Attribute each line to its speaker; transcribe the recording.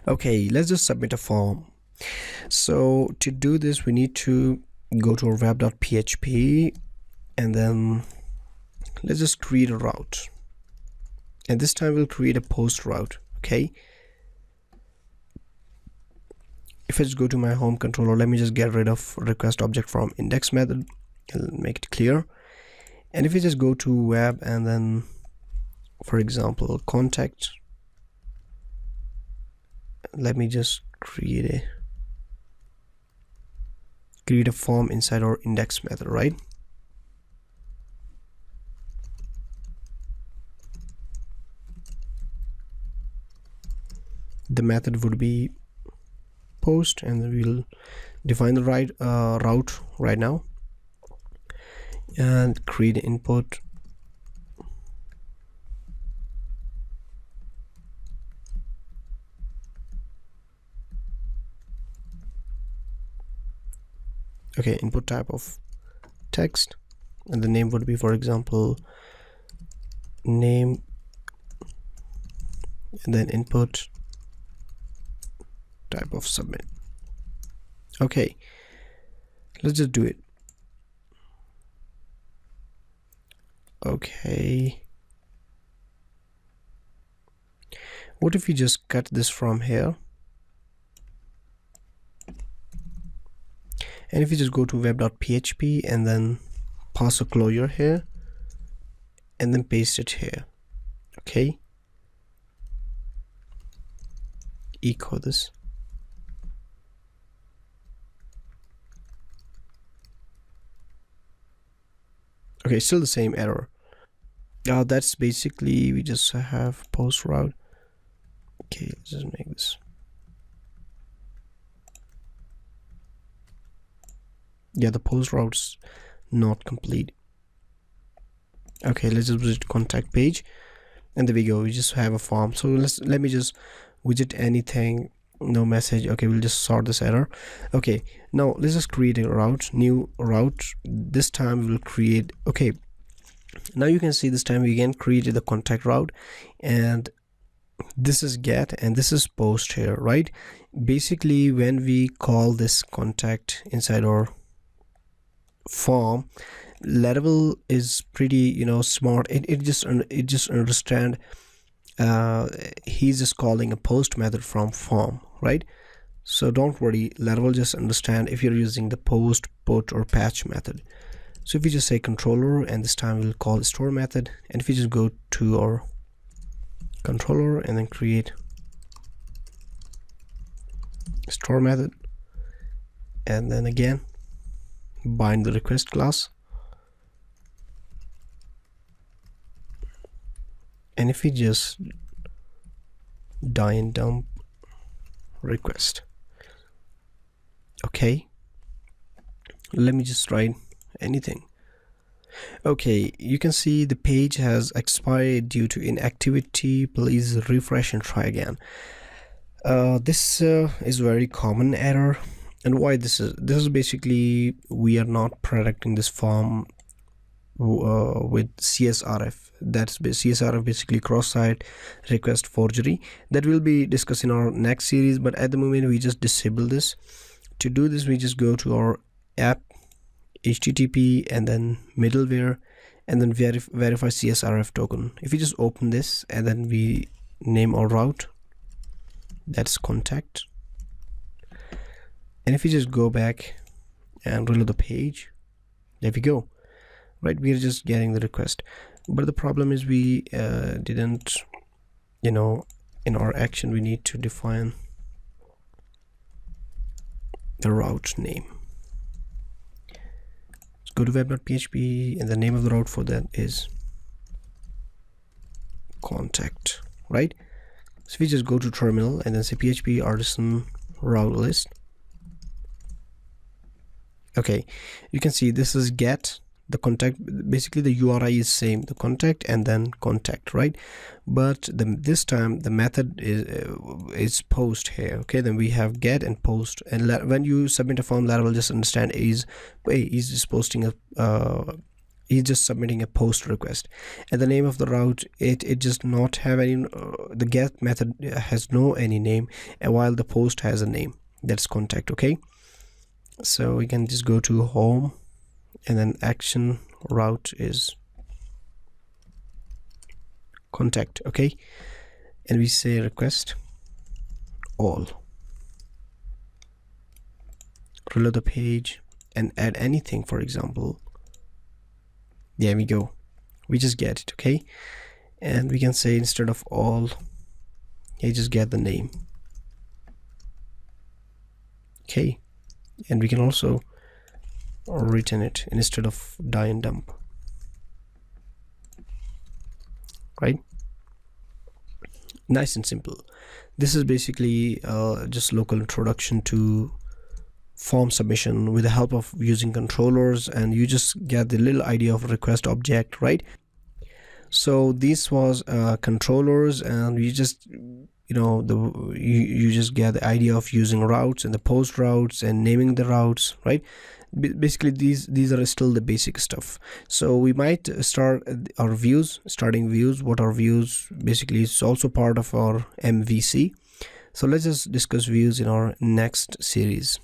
Speaker 1: Okay, let's just submit a form. So to do this, we need to go to our web.php and then let's just create a route. And this time we'll create a post route. Okay. If I just go to my home controller, let me just get rid of request object from index method and make it clear. And if we just go to web and then, for example, contact, let me just create a form inside our index method, right? The method would be post, and then we'll define the right route right now and create an input. Okay, input type of text, and the name would be, for example, name, and then input type of submit. Okay, let's just do it. Okay, what if we just cut this from here, and if you just go to web.php and then pass a closure here and then paste it here. Okay, echo this. Okay, still the same error. That's basically, we just have post route. Okay, let's just make this. Yeah, the post route's not complete. Okay, let's just visit contact page, and there we go. We just have a form. So let me just widget anything, no message. Okay, we'll just sort this error. Okay, now let's just create a route, new route. This time we will create, okay, now you can see this time we again created the contact route, and this is get and this is post here, right? Basically, when we call this contact inside our form, Laravel is pretty smart. It just understand he's just calling a post method from form, right? So don't worry, Laravel just understand if you're using the post, put, or patch method. So if we just say controller, and this time we'll call the store method, and if we just go to our controller and then create store method, and then again bind the request class, and if we just dump request. Okay, let me just write anything. Okay, you can see the page has expired due to inactivity. Please refresh and try again. This is very common error. And why this is basically, we are not protecting this form with CSRF. That's CSRF, basically cross-site request forgery, that will be discussed in our next series, but at the moment we just disable this. To do this, we just go to our app, HTTP, and then middleware, and then verify CSRF token. If we just open this and then we name our route, that's contact, and if we just go back and reload the page, there we go, right? We are just getting the request, but the problem is we didn't, in our action we need to define the route name. Let's go to web.php, and the name of the route for that is contact, right? So we just go to terminal and then say php artisan route list. Okay, you can see this is get the contact. Basically the URI is same, the contact and then contact, right? But this time the method is post here. Okay, then we have get and post, and when you submit a form, Laravel just understand is just posting he's just submitting a post request. And the name of the route, it does not have any the get method has no any name, and while the post has a name, that's contact. Okay, so we can just go to home, and then action route is contact. Okay, and we say request all, reload the page and add anything. For example, there we go, we just get it. Okay, and we can say instead of all, you just get the name. Okay, and we can also return it instead of die and dump, right? Nice and simple. This is basically just local introduction to form submission with the help of using controllers, and you just get the little idea of request object, right? So this was controllers, and you just you just get the idea of using routes and the post routes and naming the routes, right? Basically these are still the basic stuff. So we might start our views, starting views. What are views? Basically it's also part of our MVC. So let's just discuss views in our next series.